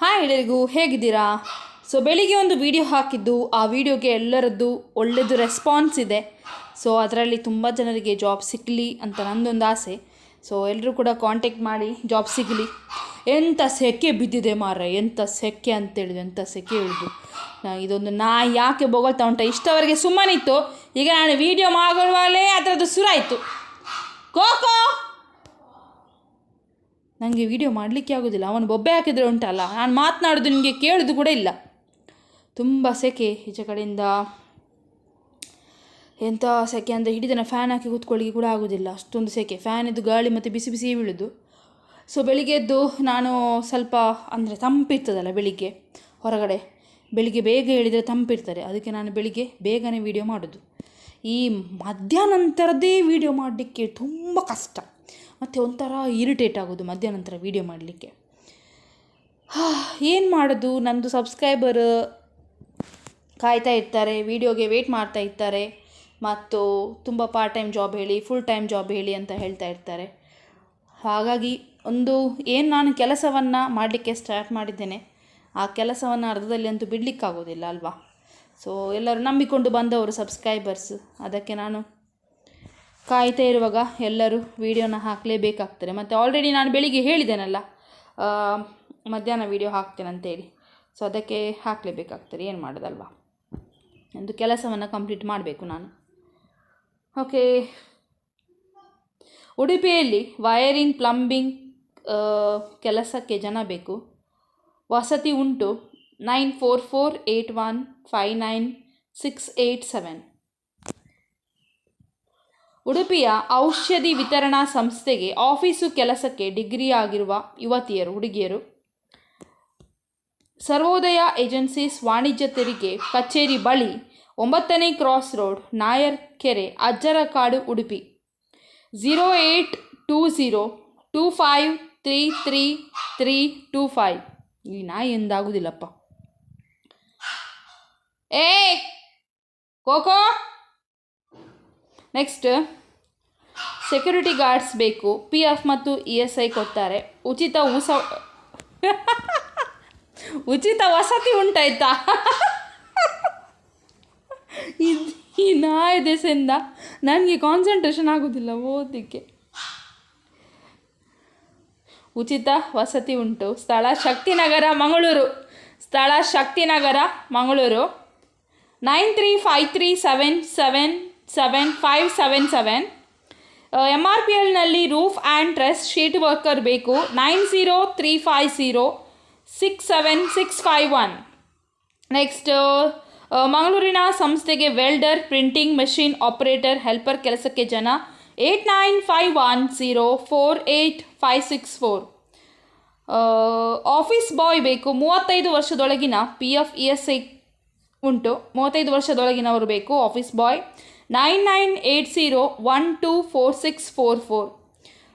Hi ಎಲ್ಲರಿಗೂ, ಹೇಗಿದ್ದೀರಾ? ಬೆಳಿಗ್ಗೆ ಒಂದು ವಿಡಿಯೋ ಹಾಕಿದ್ದು, ಆ ವಿಡಿಯೋಗೆ ಎಲ್ಲರದ್ದು ಒಳ್ಳೆಯದು ರೆಸ್ಪಾನ್ಸ್ ಇದೆ. ಅದರಲ್ಲಿ ತುಂಬ ಜನರಿಗೆ ಜಾಬ್ ಸಿಗಲಿ ಅಂತ ನನ್ನದೊಂದು ಆಸೆ. ಎಲ್ಲರೂ ಕೂಡ ಕಾಂಟ್ಯಾಕ್ಟ್ ಮಾಡಿ ಜಾಬ್ ಸಿಗಲಿ. ಎಂಥ ಸೆಕೆ ಬಿದ್ದಿದೆ ಮಾರ್ರೆ, ಎಂಥ ಸೆಕೆ ಅಂತೇಳಿದ್ರು, ಎಂಥ ಸೆಕೆ ಹಿಡಿದು ಇದೊಂದು ನಾಯಿ ಯಾಕೆ ಬೊಗಳ್ತಾ ಉಂಟ. ಇಷ್ಟವರೆಗೆ ಸುಮ್ಮನಿತ್ತು, ಈಗ ನಾನು ವಿಡಿಯೋ ಮಾಡುವಾಗಲೇ ಅದರದ್ದು ಸುರಾಯಿತು. ಕೋಕೋ, ನನಗೆ ವಿಡಿಯೋ ಮಾಡಲಿಕ್ಕೆ ಆಗೋದಿಲ್ಲ, ಅವನು ಬೊಬ್ಬೆ ಹಾಕಿದರೆ ಉಂಟಲ್ಲ, ನಾನು ಮಾತನಾಡೋದು ನಿಮಗೆ ಕೇಳೋದು ಕೂಡ ಇಲ್ಲ. ತುಂಬ ಸೆಕೆ ಈಚೆ ಕಡೆಯಿಂದ. ಎಂಥ ಸೆಕೆ ಅಂದರೆ ಹಿಡಿದನ ಫ್ಯಾನ್ ಹಾಕಿ ಕೂತ್ಕೊಳ್ಳಿಕ್ಕೆ ಕೂಡ ಆಗೋದಿಲ್ಲ, ಅಷ್ಟೊಂದು ಸೆಕೆ. ಫ್ಯಾನಿದ್ದು ಗಾಳಿ ಮತ್ತು ಬಿಸಿ ಬಿಸಿ ಬೀಳೋದು. ಬೆಳಿಗ್ಗೆ ಎದ್ದು ನಾನು ಸ್ವಲ್ಪ ಅಂದರೆ ತಂಪಿರ್ತದಲ್ಲ ಬೆಳಿಗ್ಗೆ ಹೊರಗಡೆ, ಬೆಳಿಗ್ಗೆ ಬೇಗ ಹೇಳಿದರೆ ತಂಪಿರ್ತಾರೆ, ಅದಕ್ಕೆ ನಾನು ಬೆಳಿಗ್ಗೆ ಬೇಗನೆ ವೀಡಿಯೋ ಮಾಡೋದು. ಈ ಮಧ್ಯಾಹ್ನ ನಂತರದೇ ವೀಡಿಯೋ ಮಾಡಲಿಕ್ಕೆ ತುಂಬ ಕಷ್ಟ, ಮತ್ತು ಒಂಥರ ಇರಿಟೇಟ್ ಆಗೋದು ಮಧ್ಯಾಹ್ನ ನಂತರ ವೀಡಿಯೋ ಮಾಡಲಿಕ್ಕೆ. ಏನು ಮಾಡೋದು, ನನ್ನದು ಸಬ್ಸ್ಕ್ರೈಬರ್ ಕಾಯ್ತಾ ಇರ್ತಾರೆ, ವೀಡಿಯೋಗೆ ವೆಯ್ಟ್ ಮಾಡ್ತಾ ಇರ್ತಾರೆ, ಮತ್ತು ತುಂಬ ಪಾರ್ಟ್ ಟೈಮ್ ಜಾಬ್ ಹೇಳಿ, ಫುಲ್ ಟೈಮ್ ಜಾಬ್ ಹೇಳಿ ಅಂತ ಹೇಳ್ತಾ ಇರ್ತಾರೆ. ಹಾಗಾಗಿ ಏನು ನಾನು ಕೆಲಸವನ್ನು ಮಾಡಲಿಕ್ಕೆ ಸ್ಟಾರ್ಟ್ ಮಾಡಿದ್ದೇನೆ, ಆ ಕೆಲಸವನ್ನು ಅರ್ಧದಲ್ಲಿ ಅಂತೂ ಬಿಡಲಿಕ್ಕಾಗೋದಿಲ್ಲ ಅಲ್ವಾ. ಎಲ್ಲರೂ ನಂಬಿಕೊಂಡು ಬಂದವರು ಸಬ್ಸ್ಕ್ರೈಬರ್ಸ್, ಅದಕ್ಕೆ ನಾನು ಕಾಯ್ತಾ ಇರುವಾಗ ಎಲ್ಲರೂ ವೀಡಿಯೋನ ಹಾಕಲೇಬೇಕಾಗ್ತದೆ. ಮತ್ತು ಆಲ್ರೆಡಿ ನಾನು ಬೆಳಿಗ್ಗೆ ಹೇಳಿದ್ದೇನಲ್ಲ ಮಧ್ಯಾಹ್ನ ವೀಡಿಯೋ ಹಾಕ್ತೇನೆ ಅಂತೇಳಿ, ಅದಕ್ಕೆ ಹಾಕಲೇಬೇಕಾಗ್ತದೆ, ಏನು ಮಾಡೋದಲ್ವಾ. ಒಂದು ಕೆಲಸವನ್ನು ಕಂಪ್ಲೀಟ್ ಮಾಡಬೇಕು ನಾನು. ಓಕೆ, ಉಡುಪಿಯಲ್ಲಿ ವೈರಿಂಗ್ ಪ್ಲಂಬಿಂಗ್ ಕೆಲಸಕ್ಕೆ ಜನ ಬೇಕು. ವಸತಿ ಉಂಟು. 9448159687. ಉಡುಪಿಯ ಔಷಧಿ ವಿತರಣಾ ಸಂಸ್ಥೆಗೆ ಆಫೀಸು ಕೆಲಸಕ್ಕೆ ಡಿಗ್ರಿ ಆಗಿರುವ ಹುಡುಗಿಯರು. ಸರ್ವೋದಯ ಏಜೆನ್ಸೀಸ್ ವಾಣಿಜ್ಯ ತೆರಿಗೆ ಕಚೇರಿ ಬಳಿ 9ನೇ ಕ್ರಾಸ್ ರೋಡ್, ನಾಯರ್ ಕೆರೆ, ಅಜ್ಜರಕಾಡು, ಉಡುಪಿ 082025333325. ಈ ನಾಯಿ ಎಂದಾಗುವುದಿಲ್ಲಪ್ಪ. ಕೋಕೋ. ನೆಕ್ಸ್ಟ್, ಸೆಕ್ಯೂರಿಟಿ ಗಾರ್ಡ್ಸ್ ಬೇಕು. PF ಮತ್ತು ESI ಕೊಡ್ತಾರೆ. ಉಚಿತ ವಸತಿ ಉಂಟಾಯ್ತಾ? ಈ ನಾಯಿ ದೆಸೆಯಿಂದ ನನಗೆ ಕಾನ್ಸಂಟ್ರೇಷನ್ ಆಗೋದಿಲ್ಲ ಓದಲಿಕ್ಕೆ. ಉಚಿತ ವಸತಿ ಉಂಟು. ಸ್ಥಳ ಶಕ್ತಿನಗರ, ಮಂಗಳೂರು. 9353777577. MRPLನಲ್ಲಿ roof and truss sheet worker ಬೇಕು. 9035067651. ನೆಕ್ಸ್ಟ್, ಮಂಗಳೂರಿನ ಸಂಸ್ಥೆಗೆ welder, printing machine operator, helper ಕೆಲಸಕ್ಕೆ ಜನ. 8951048564. ಆಫೀಸ್ ಬಾಯ್ ಬೇಕು. 35 ವರ್ಷದೊಳಗಿನ. PF ESI ಉಂಟು. 35 ವರ್ಷದೊಳಗಿನವರು ಬೇಕು ಆಫೀಸ್ ಬಾಯ್. 9980124644.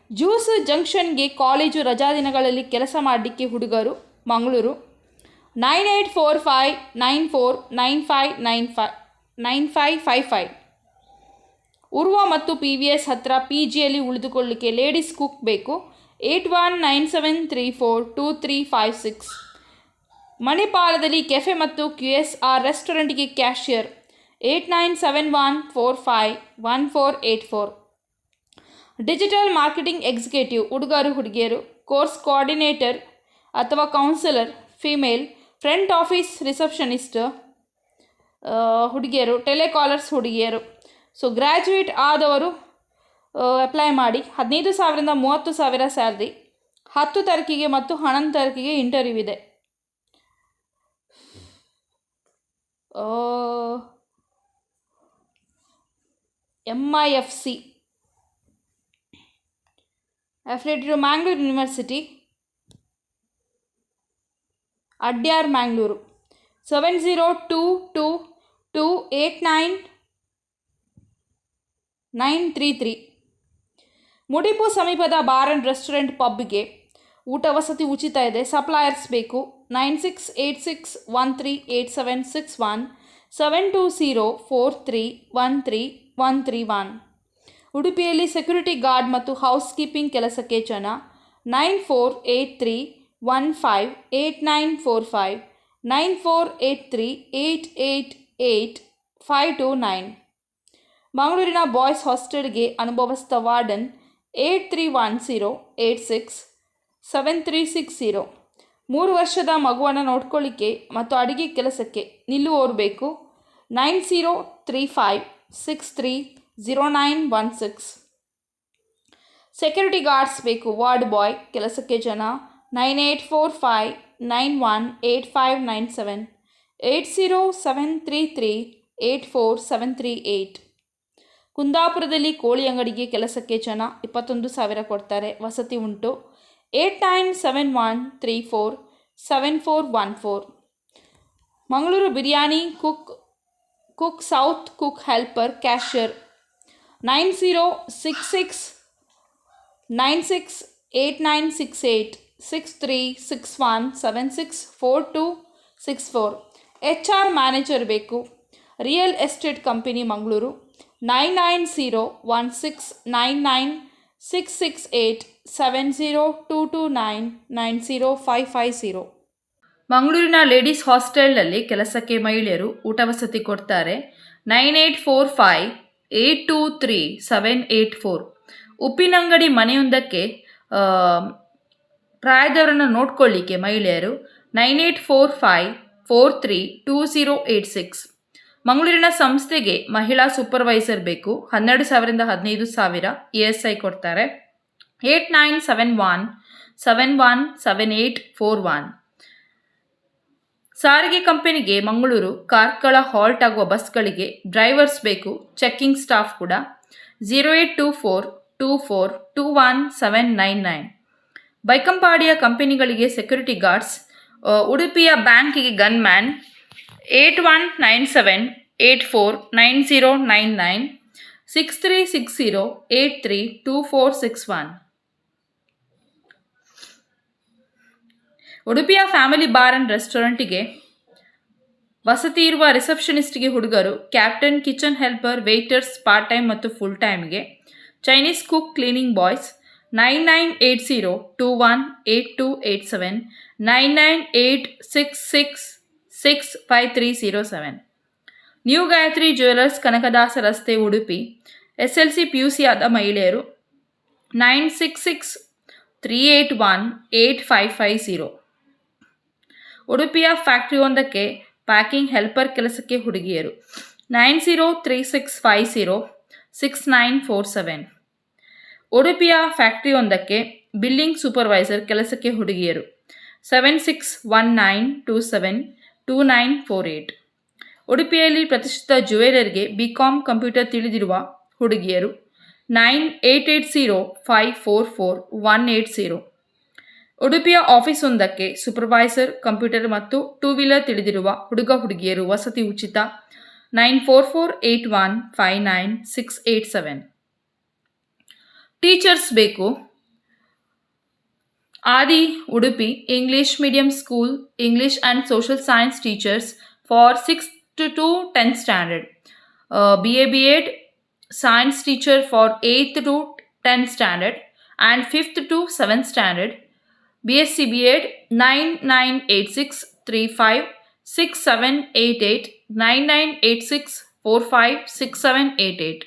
ಜ್ಯೂಸ್ ಜಂಕ್ಷನ್ಗೆ ಕಾಲೇಜು ರಜಾ ದಿನಗಳಲ್ಲಿ ಕೆಲಸ ಮಾಡಲಿಕ್ಕೆ ಹುಡುಗರು, ಮಂಗಳೂರು. 9845949595. ಉರ್ವ ಮತ್ತು PVS ಹತ್ತಿರ PGಯಲ್ಲಿ ಉಳಿದುಕೊಳ್ಳಲಿಕ್ಕೆ ಲೇಡೀಸ್ ಕುಕ್ ಬೇಕು. 8197342356. ಮಣಿಪಾಲದಲ್ಲಿ ಕೆಫೆ ಮತ್ತು QSR ರೆಸ್ಟೋರೆಂಟ್ಗೆ ಕ್ಯಾಶಿಯರ್. 8971451484. ಡಿಜಿಟಲ್ ಮಾರ್ಕೆಟಿಂಗ್ ಎಕ್ಸಿಕ್ಯೂಟಿವ್ ಹುಡುಗರು, ಹುಡುಗಿಯರು. ಕೋರ್ಸ್ ಕೋಆರ್ಡಿನೇಟರ್ ಅಥವಾ counsellor female. Front office receptionist ಹುಡುಗಿಯರು. ಟೆಲಿಕಾಲರ್ಸ್ ಹುಡುಗಿಯರು. ಗ್ರ್ಯಾಜುಯೇಟ್ ಆದವರು ಅಪ್ಲೈ ಮಾಡಿ. 15,000ರಿಂದ 30,000 ಸ್ಯಾಲ್ರಿ. 10 ತಾರೀಕಿಗೆ ಮತ್ತು 11 ತಾರೀಕಿಗೆ ಇಂಟರ್ವ್ಯೂ ಇದೆ. MIFC affiliated to Mangalore University, Adyar, Mangalore. 7022289933. ಮುಡಿಪು ಸಮೀಪದ ಬಾರ್ ಆ್ಯಂಡ್ ರೆಸ್ಟೋರೆಂಟ್ ಪಬ್ಗೆ ಊಟ ವಸತಿ ಉಚಿತ ಇದೆ. ಸಪ್ಲೈಯರ್ಸ್ ಬೇಕು. 9686138761. 7204313131. ಉಡುಪಿಯಲ್ಲಿ ಸೆಕ್ಯೂರಿಟಿ ಗಾರ್ಡ್ ಮತ್ತು ಹೌಸ್ ಕೀಪಿಂಗ್ ಕೆಲಸಕ್ಕೆ ಜನ. 9483 158945 9483888529. ಮಂಗಳೂರಿನ ಬಾಯ್ಸ್ ಹಾಸ್ಟೆಲ್ಗೆ ಅನುಭವಸ್ಥ ವಾರ್ಡನ್ 8310867360. 3 ವರ್ಷದ ಮಗುವನ್ನು ನೋಡ್ಕೊಳ್ಳಿಕ್ಕೆ ಮತ್ತು ಅಡುಗೆ ಕೆಲಸಕ್ಕೆ ನಿಲ್ಲುವವರು ಬೇಕು. 9035630916. ಸೆಕ್ಯೂರಿಟಿ ಗಾರ್ಡ್ಸ್ ಬೇಕು. ವಾರ್ಡ್ ಬಾಯ್ ಕೆಲಸಕ್ಕೆ ಜನ 9845918597 8073384738. ಕುಂದಾಪುರದಲ್ಲಿ ಕೋಳಿ ಅಂಗಡಿಗೆ ಕೆಲಸಕ್ಕೆ ಜನ 21,000 ಕೊಡ್ತಾರೆ. ವಸತಿ ಉಂಟು. 8971347414. Mangaluru biryani cook south cook helper cashier 9066968968 6361764264. HR manager ಬೇಕು. Real estate company Mangaluru 9901699668 70229905550. ಮಂಗಳೂರಿನ ಲೇಡೀಸ್ ಹಾಸ್ಟೆಲ್ನಲ್ಲಿ ಕೆಲಸಕ್ಕೆ ಮಹಿಳೆಯರು ಊಟ ವಸತಿ ಕೊಡ್ತಾರೆ. 9845823784. ಉಪ್ಪಿನಂಗಡಿ ಮನೆಯೊಂದಕ್ಕೆ ಪ್ರಾಯದವರನ್ನು ನೋಡ್ಕೊಳ್ಳಿಕ್ಕೆ ಮಹಿಳೆಯರು 9845432086. ಮಂಗಳೂರಿನ ಸಂಸ್ಥೆಗೆ ಮಹಿಳಾ ಸೂಪರ್ವೈಸರ್ ಬೇಕು. 12,000ರಿಂದ 15,000 ESI ಕೊಡ್ತಾರೆ. 8971717841. ಸಾರಿಗೆ ಕಂಪನಿಗೆ ಮಂಗಳೂರು ಕಾರ್ಕಳ ಹಾಲ್ಟ್ ಆಗುವ ಬಸ್ಗಳಿಗೆ ಡ್ರೈವರ್ಸ್ ಬೇಕು. ಚೆಕ್ಕಿಂಗ್ ಸ್ಟಾಫ್ ಕೂಡ. 082424217999. ಬೈಕಂಪಾಡಿಯ ಕಂಪನಿಗಳಿಗೆ ಸೆಕ್ಯೂರಿಟಿ ಗಾರ್ಡ್ಸ್. ಉಡುಪಿಯ ಬ್ಯಾಂಕಿಗೆ ಗನ್ಮ್ಯಾನ್ 8197849099 6360832461. ಉಡುಪಿಯ ಫ್ಯಾಮಿಲಿ ಬಾರ್ ಆ್ಯಂಡ್ ರೆಸ್ಟೋರೆಂಟಿಗೆ ವಸತಿ ಇರುವ ರಿಸೆಪ್ಷನಿಸ್ಟ್ಗೆ ಹುಡುಗರು. Captain, kitchen helper, waiters part time ಮತ್ತು ಫುಲ್ ಟೈಮ್ಗೆ. Chinese cook, cleaning boys 9980218287 9986665307. New Gayatri jewellers, Kanakadasa ರಸ್ತೆ, ಉಡುಪಿ. SLC PUC ಆದ ಮಹಿಳೆಯರು 9663818550. ಉಡುಪಿಯ ಫ್ಯಾಕ್ಟರಿ ಒಂದಕ್ಕೆ ಪ್ಯಾಕಿಂಗ್ ಹೆಲ್ಪರ್ ಕೆಲಸಕ್ಕೆ ಹುಡುಗಿಯರು 9036506947. ಉಡುಪಿಯ ಫ್ಯಾಕ್ಟರಿ ಒಂದಕ್ಕೆ ಬಿಲ್ಲಿಂಗ್ ಸೂಪರ್ವೈಸರ್ ಕೆಲಸಕ್ಕೆ ಹುಡುಗಿಯರು 7619272948. ಉಡುಪಿಯಲ್ಲಿ ಪ್ರತಿಷ್ಠಿತ ಜ್ಯುವೆಲರ್ಗೆ BCom ಕಂಪ್ಯೂಟರ್ ತಿಳಿದಿರುವ ಹುಡುಗಿಯರು 9880544180. ಉಡುಪಿಯ ಆಫೀಸ್ ಒಂದಕ್ಕೆ ಸೂಪರ್ವೈಸರ್ ಕಂಪ್ಯೂಟರ್ ಮತ್ತು 2 ವೀಲರ್ ತಿಳಿದಿರುವ ಹುಡುಗ ಹುಡುಗಿಯರು. ವಸತಿ ಉಚಿತ. 9448159687. ಟೀಚರ್ಸ್ ಬೇಕು. ಆದಿ Udupi English medium school English and social science teachers for 6th to 10th standard. BA B.Ed science teacher for 8th to 10th standard and 5th to 7th standard. BSc B.Ed 9986356788 9986456788.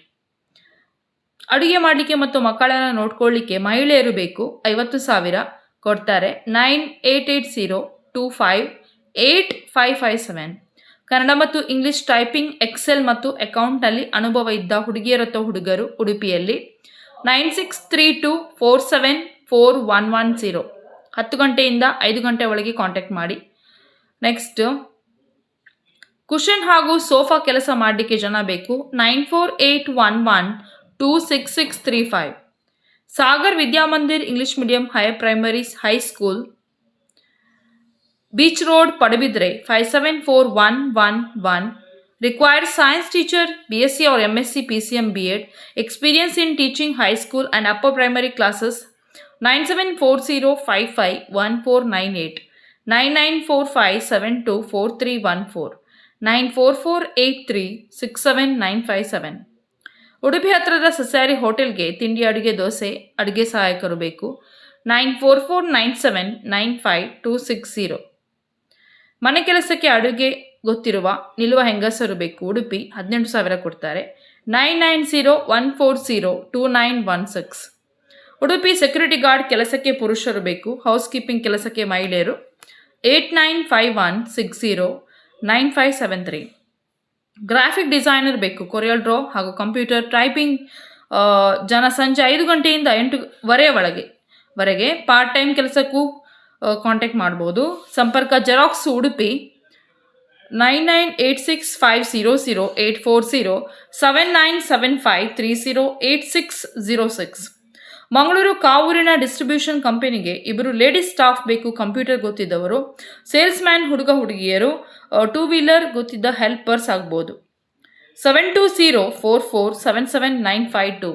ಅಡುಗೆ ಮಾಡಲಿಕ್ಕೆ ಮತ್ತು ಮಕ್ಕಳನ್ನು ನೋಡ್ಕೊಳ್ಳಿಕ್ಕೆ ಮಹಿಳೆಯರು ಬೇಕು. 50,000 ಕೊಡ್ತಾರೆ. 9880258557. ಕನ್ನಡ ಮತ್ತು ಇಂಗ್ಲಿಷ್ ಟೈಪಿಂಗ್, ಎಕ್ಸೆಲ್ ಮತ್ತು ಅಕೌಂಟ್ನಲ್ಲಿ ಅನುಭವ ಇದ್ದ ಹುಡುಗಿಯರು ಅಥವಾ ಹುಡುಗರು ಉಡುಪಿಯಲ್ಲಿ 9632474110. 10 ಗಂಟೆಯಿಂದ 5 ಗಂಟೆ ಒಳಗೆ ಕಾಂಟ್ಯಾಕ್ಟ್ ಮಾಡಿ. ನೆಕ್ಸ್ಟ್, ಕುಷನ್ ಹಾಗೂ ಸೋಫಾ ಕೆಲಸ ಮಾಡಲಿಕ್ಕೆ ಜನ ಬೇಕು. 9481126635. Sagar Vidyamandir English medium higher primary high school, Beach Road, Padabidre 574111. Requires science teacher, BSc or MSc PCM B.Ed. Experience in teaching high school and upper primary classes. 9740551498 9945724314 9448367957. Udupi ಹತ್ತಿರದ ಸಸ್ಯಾರಿ ಹೋಟೆಲ್ಗೆ ತಿಂಡಿ, ಅಡುಗೆ, ದೋಸೆ, ಅಡುಗೆ ಸಹಾಯಕರು ಬೇಕು. 9449795260. ಮನೆ ಕೆಲಸಕ್ಕೆ ಅಡುಗೆ ಗೊತ್ತಿರುವ ನಿಲ್ಲುವ ಹೆಂಗಸರು ಬೇಕು, ಉಡುಪಿ 18,000 ಕೊಡ್ತಾರೆ. 9901402916. ಉಡುಪಿ ಸೆಕ್ಯೂರಿಟಿ ಗಾರ್ಡ್ ಕೆಲಸಕ್ಕೆ ಪುರುಷರು ಬೇಕು, ಹೌಸ್ ಕೀಪಿಂಗ್ ಕೆಲಸಕ್ಕೆ ಮಹಿಳೆಯರು. 8951609573. ಗ್ರಾಫಿಕ್ ಡಿಸೈನರ್ ಬೇಕು, ಕೊರಿಯಲ್ ಡ್ರಾ ಹಾಗೂ ಕಂಪ್ಯೂಟರ್ ಟೈಪಿಂಗ್ ಜನ ಸಂಜೆ 5 ಗಂಟೆಯಿಂದ 8 ವರೆಗೆ ಪಾರ್ಟ್ ಟೈಮ್ ಕೆಲಸಕ್ಕೂ ಕಾಂಟ್ಯಾಕ್ಟ್ ಮಾಡ್ಬೋದು. ಸಂಪರ್ಕ ಜೆರಾಕ್ಸ್ ಉಡುಪಿ 9986500840 7975308606. ಮಂಗಳೂರು ಕಾವೂರಿನ ಡಿಸ್ಟ್ರಿಬ್ಯೂಷನ್ ಕಂಪನಿಗೆ 2 ಲೇಡೀಸ್ ಸ್ಟಾಫ್ ಬೇಕು, ಕಂಪ್ಯೂಟರ್ ಗೊತ್ತಿದ್ದವರು. ಸೇಲ್ಸ್ ಮ್ಯಾನ್ ಹುಡುಗ ಹುಡುಗಿಯರು, 2 ವೀಲರ್ ಗೊತ್ತಿದ್ದ ಹೆಲ್ಪರ್ಸ್ ಆಗ್ಬೋದು. 7204477952.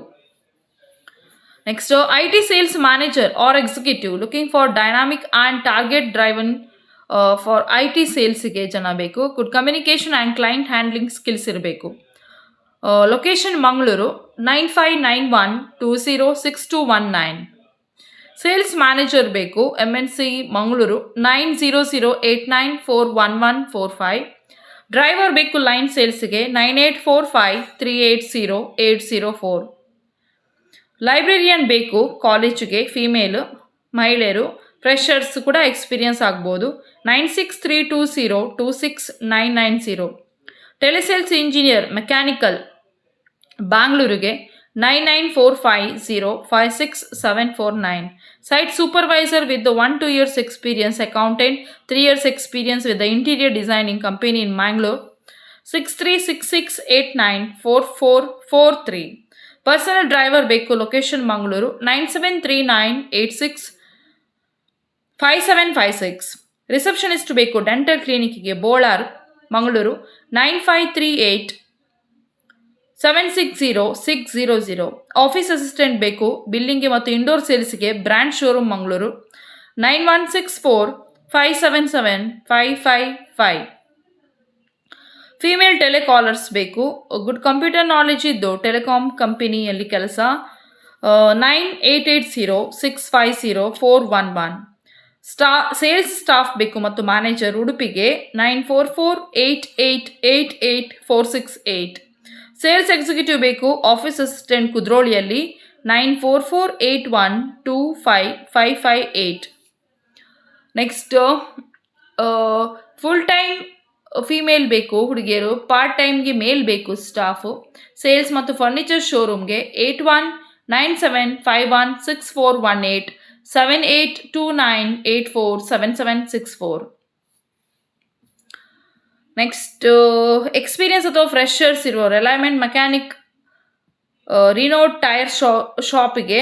Next, IT sales manager or executive looking for dynamic and target driven for IT ಸೇಲ್ಸ್ಗೆ ಜನ ಬೇಕು. Good communication and client handling skills ಇರಬೇಕು. ಲೊಕೇಶನ್ ಮಂಗಳೂರು 9591206219. ಸೇಲ್ಸ್ ಮ್ಯಾನೇಜರ್ ಬೇಕು, MNC ಮಂಗಳೂರು 9008941145. ಡ್ರೈವರ್ ಬೇಕು ಲೈನ್ ಸೇಲ್ಸ್ಗೆ 9845380804. ಲೈಬ್ರೇರಿಯನ್ ಬೇಕು ಕಾಲೇಜಿಗೆ, ಫೀಮೇಲು, ಮಹಿಳೆಯರು, ಫ್ರೆಷರ್ಸ್ ಕೂಡ ಎಕ್ಸ್ಪೀರಿಯನ್ಸ್ ಆಗ್ಬೋದು. 9632026990. ಟೆಲಿಸೇಲ್ಸ್ ಇಂಜಿನಿಯರ್ ಮೆಕ್ಯಾನಿಕಲ್ ಬ್ಯಾಂಗ್ಳೂರಿಗೆ 9945056749. Site supervisor with 1-2 years experience. Accountant 3 years experience with the interior designing company in Mangalore. 6366894443. Personal driver ಬೇಕು, ಲೊಕೇಶನ್ ಮಂಗಳೂರು 9739865756. ರಿಸೆಪ್ಷನಿಸ್ಟ್ ಬೇಕು, ಡೆಂಟಲ್ ಕ್ಲಿನಿಕ್ಗೆ ಬೋಳಾರ್ ಮಂಗಳೂರು 9538760600. ಆಫೀಸ್ ಅಸಿಸ್ಟೆಂಟ್ ಬೇಕು, ಬಿಲ್ಲಿಂಗ್ಗೆ ಮತ್ತು ಇಂಡೋರ್ ಸೇಲ್ಸ್ಗೆ brand showroom Mangaluru 9164577555. Female telecallers ಬೇಕು, ಗುಡ್ ಕಂಪ್ಯೂಟರ್ ನಾಲೆಜ್ ಇದ್ದು ಟೆಲಿಕಾಂ ಕಂಪನಿಯಲ್ಲಿ ಕೆಲಸ. 9880650411. ಸೇಲ್ಸ್ ಸ್ಟಾಫ್ ಬೇಕು ಮತ್ತು ಮ್ಯಾನೇಜರ್ ಉಡುಪಿಗೆ 9448888468. ಸೇಲ್ಸ್ ಎಕ್ಸಿಕ್ಯೂಟಿವ್ ಬೇಕು, ಆಫೀಸ್ ಅಸಿಸ್ಟೆಂಟ್ ಕುದ್ರೋಳಿಯಲ್ಲಿ 9448125558. ನೆಕ್ಸ್ಟ್, ಫುಲ್ ಟೈಮ್ ಫೀಮೇಲ್ ಬೇಕು ಹುಡುಗಿಯರು, ಪಾರ್ಟ್ ಟೈಮ್ಗೆ ಮೇಲ್ ಬೇಕು ಸ್ಟಾಫು. ಸೇಲ್ಸ್ ಮತ್ತು ಫರ್ನಿಚರ್ ಶೋರೂಮ್ಗೆ 8197516418 7829847764. ನೆಕ್ಸ್ಟ್, ಎಕ್ಸ್ಪೀರಿಯನ್ಸ್ ಅಥವಾ ಫ್ರೆಷರ್ಸ್ ಇರುವವರು ಅಲೈನ್ಮೆಂಟ್ ಮೆಕ್ಯಾನಿಕ್ ರಿನೋಡ್ ಟೈರ್ ಶಾಪಿಗೆ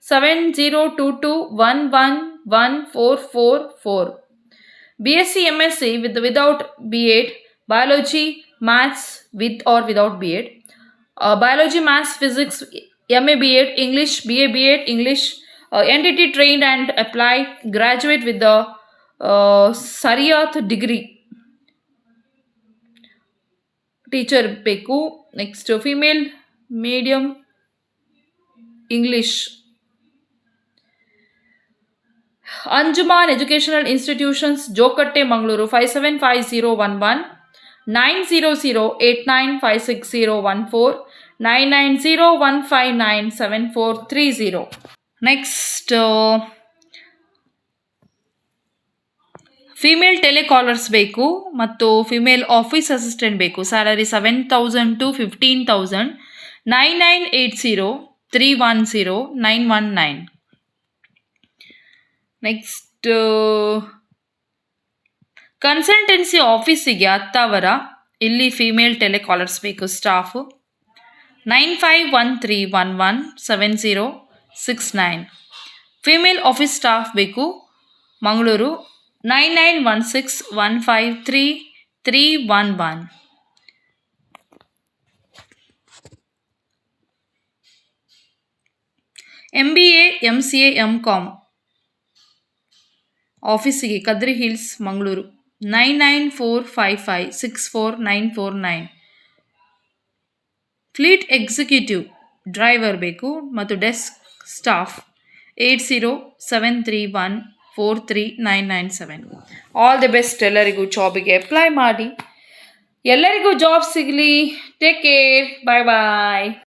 7022111444. BSc MSc without B.Ed, biology maths with or without B.Ed, biology maths physics MA B.Ed, English BA B.Ed, English entity trained and applied, graduate with the Sariyat degree. Teacher ಬೇಕು. Next, female medium English. Anjuman educational institutions Jokatte Mangaluru 575011 9008956014 9901597430. Next, female telecallers ಬೇಕು ಮತ್ತು female office assistant ಬೇಕು. Salary 7,000 to 15,000. 9980310919. Next, consultancy ಆಫೀಸಿಗೆ 10,000. ಇಲ್ಲಿ female telecallers ಬೇಕು staff. 9513117069. Female office staff ಬೇಕು Mangaluru 9916153311. MBA MCA MCOM ಆಫೀಸಿಗೆ Kadri hills Mangaluru 9945564949. Fleet executive driver ಬೇಕು ಮತ್ತು desk staff 8073143997. All the best. ಎಲ್ಲರಿಗೂ ಜಾಬಿಗೆ ಅಪ್ಲೈ ಮಾಡಿ. ಎಲ್ಲರಿಗೂ ಜಾಬ್ ಸಿಗಲಿ. Take care. ಬಾಯ್ ಬಾಯ್.